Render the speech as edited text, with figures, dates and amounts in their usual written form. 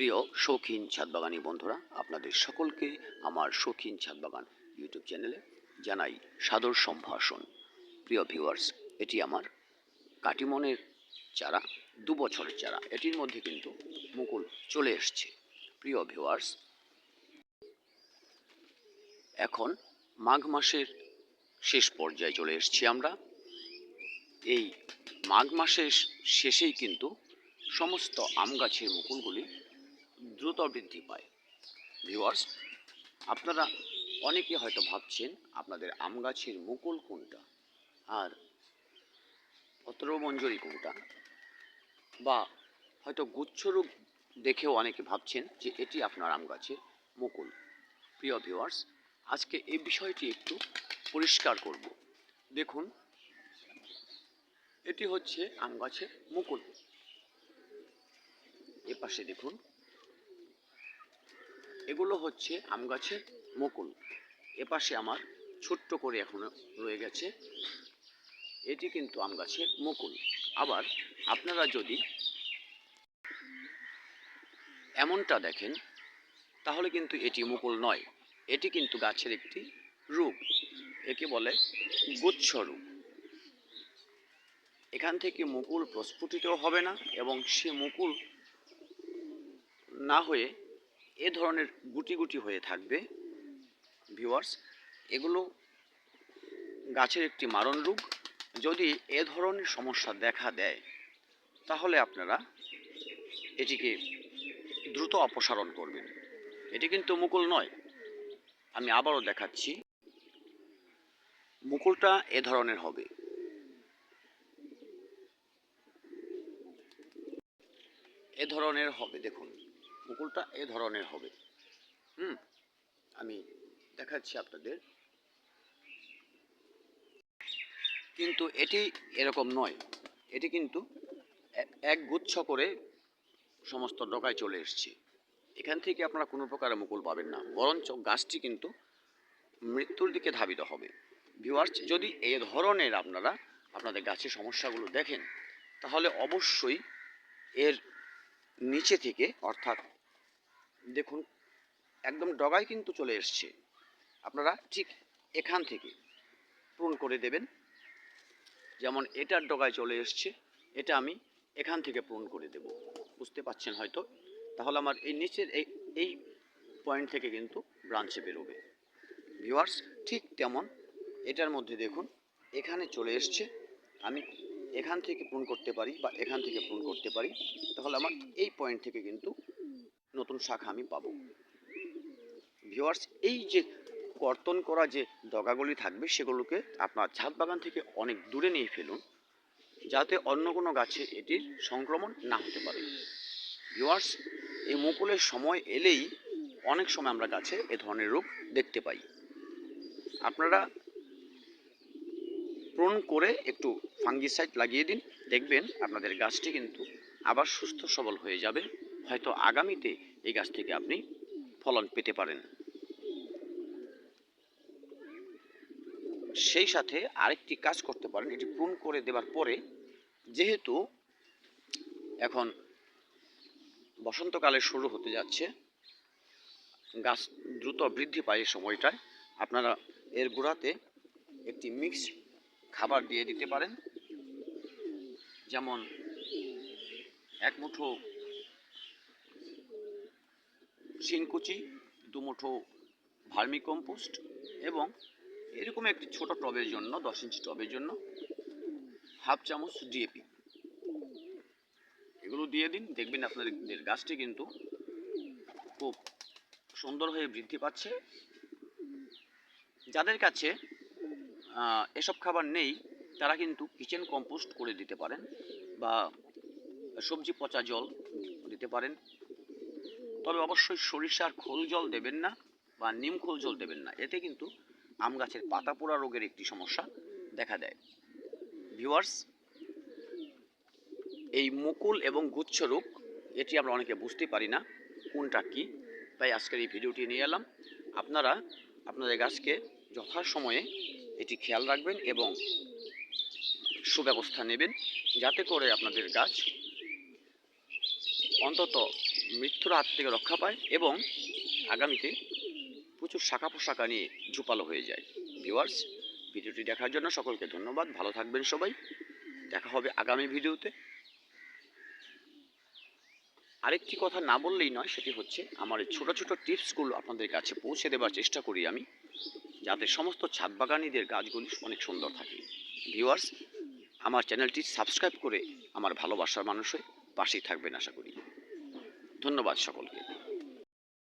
প্রিয় শৌখিন ছাদবাগানী বন্ধুরা, আপনাদের সকলকে আমার শৌখিন ছাদবাগান ইউটিউব চ্যানেলে জানাই সাদর সম্ভাষণ। প্রিয় ভিউয়ার্স, এটি আমার কাটিমনের চারা, 2 বছরের চারা। এটির মধ্যে কিন্তু মুকুল চলে এসছে। প্রিয় ভিউয়ার্স, এখন মাঘ মাসের শেষ পর্যায়ে চলে এসেছি আমরা। এই মাঘ মাসের শেষেই কিন্তু সমস্ত আম গাছের মুকুলগুলি দ্রুত বৃদ্ধি পায়। ভিউয়ার্স, আপনারা অনেকে হয়তো ভাবছেন আপনাদের আম গাছের মুকুল কোনটা আর পত্রমঞ্জরি কোনটা, বা হয়তো গুচ্ছরূপ দেখেও অনেকে ভাবছেন যে এটি আপনার আম গাছের মুকুল। প্রিয় ভিউয়ার্স, আজকে এই বিষয়টি একটু পরিষ্কার করব। দেখুন, এটি হচ্ছে আম গাছের মুকুল। এপাশে দেখুন, এগুলো হচ্ছে আম গাছের মুকুল। এপাশে আমার ছোট্ট করে এখনো রয়ে গেছে, এটি কিন্তু আম গাছের মুকুল। আবার আপনারা যদি এমনটা দেখেন তাহলে কিন্তু এটি মুকুল নয়, এটি কিন্তু গাছের একটি রূপ, একে বলে গুচ্ছ রূপ। এখান থেকে মুকুল প্রস্ফুটিত হবে না, এবং সে মুকুল না হয়ে এ ধরনের গুটি গুটি হয়ে থাকবে। ভিউয়ার্স, এগুলো গাছের একটি মারণ রোগ। যদি এ ধরনের সমস্যা দেখা দেয় তাহলে আপনারা এটিকে দ্রুত অপসারণ করবেন। এটি কিন্তু মুকুল নয়। আমি আবারও দেখাচ্ছি, মুকুলটা এ ধরনের হবে। এ ধরনের হবে, দেখুন মুকুলটা এ ধরনের হবে। আমি দেখাচ্ছি আপনাদের, কিন্তু এটি এরকম নয়। এটি কিন্তু এক গুচ্ছ করে সমস্ত ডগায় চলে এসছে। এখান থেকে আপনারা কোনো প্রকার মুকুল পাবেন না, বরঞ্চ গাছটি কিন্তু মৃত্যুর দিকে ধাবিত হবে। ভিউয়ার্স, যদি এই ধরনের আপনারা আপনাদের গাছের সমস্যাগুলো দেখেন তাহলে অবশ্যই এর নিচে থেকে, অর্থাৎ দেখুন একদম ডগায় কিন্তু চলে এসছে, আপনারা ঠিক এখান থেকে প্রুন করে দেবেন। যেমন এটার ডগায় চলে এসছে, এটা আমি এখান থেকে প্রুন করে দেব। বুঝতে পারছেন হয়তো? তাহলে আমার এই নিচের এই পয়েন্ট থেকে কিন্তু ব্রাঞ্চে বেরোবে। ভিউয়ার্স, ঠিক তেমন এটার মধ্যে দেখুন এখানে চলে এসছে, আমি এখান থেকে প্রুন করতে পারি বা এখান থেকে প্রুন করতে পারি, তাহলে আমার এই পয়েন্ট থেকে কিন্তু নতুন শাখা আমি পাবো। ভিউয়ার্স, এই যে কর্তন করা যে ডগাগুলি থাকবে সেগুলোকে আপনার ছাদ বাগান থেকে অনেক দূরে নিয়ে ফেলুন, যাতে অন্য কোনো গাছে এটির সংক্রমণ না হতে পারে। ভিউয়ার্স, এই মুকুলের সময় এলেই অনেক সময় আমরা গাছে এ ধরনের রোগ দেখতে পাই। আপনারা প্রুন করে একটু ফাঙ্গিসাইড লাগিয়ে দিন, দেখবেন আপনাদের গাছটি কিন্তু আবার সুস্থ সবল হয়ে যাবে। হয়তো আগামীতে এই গাছ থেকে আপনি ফলন পেতে পারেন। সেই সাথে আরেকটি কাজ করতে পারেন, এটি প্রুন করে দেওয়ার পরে, যেহেতু এখন বসন্তকালে শুরু হতে যাচ্ছে, গাছ দ্রুত বৃদ্ধি পায় এই সময়টায়, আপনারা এর গোড়াতে একটি মিক্স খাবার দিয়ে দিতে পারেন। যেমন 1 মুঠো শিনকুচি, 2 মুঠো ভার্মি কম্পোস্ট, এবং এরকম একটি ছোট টবের জন্য, 10 ইঞ্চি টবের জন্য 1/2 চামচ ডিএপি, এগুলো দিয়ে দিন। দেখবেন আপনাদের গাছটি কিন্তু খুব সুন্দর হয়ে বৃদ্ধি পাচ্ছে। যাদের কাছে এসব খাবার নেই তারা কিন্তু কিচেন কম্পোস্ট করে দিতে পারেন, বা সবজি পচা জল দিতে পারেন। তবে অবশ্যই সরিষার খোল জল দেবেন না বা নিম খোল জল দেবেন না, এতে কিন্তু আম গাছের পাতা পোড়া রোগের একটি সমস্যা দেখা দেয়। ভিউয়ার্স, এই মুকুল এবং গুচ্ছ রোগ, এটি আমরা অনেকে বুঝতে পারি না কোনটা কি, তাই আজকের এই ভিডিওটি নিয়ে এলাম। আপনারা আপনাদের গাছকে যথাসময়ে এটি খেয়াল রাখবেন এবং সুব্যবস্থা নেবেন, যাতে করে আপনাদের গাছ অন্তত মৃত্যুর হাত থেকে রক্ষা পায় এবং আগামীতে প্রচুর শাখা পোশাকা নিয়ে ঝোপালো হয়ে যায়। ভিউয়ার্স, ভিডিওটি দেখার জন্য সকলকে ধন্যবাদ। ভালো থাকবেন সবাই। দেখা হবে আগামী ভিডিওতে। আরেকটি কথা না বললেই নয়, সেটি হচ্ছে আমার এই ছোটো ছোটো টিপসগুলো আপনাদের কাছে পৌঁছে দেওয়ার চেষ্টা করি আমি, যাতে সমস্ত ছাদ বাগানিদের গাছগুলি অনেক সুন্দর থাকে। ভিউয়ার্স, আমার চ্যানেলটি সাবস্ক্রাইব করে আমার ভালোবাসার মানুষের পাশেই থাকবেন আশা করি। ধন্যবাদ সকলকে।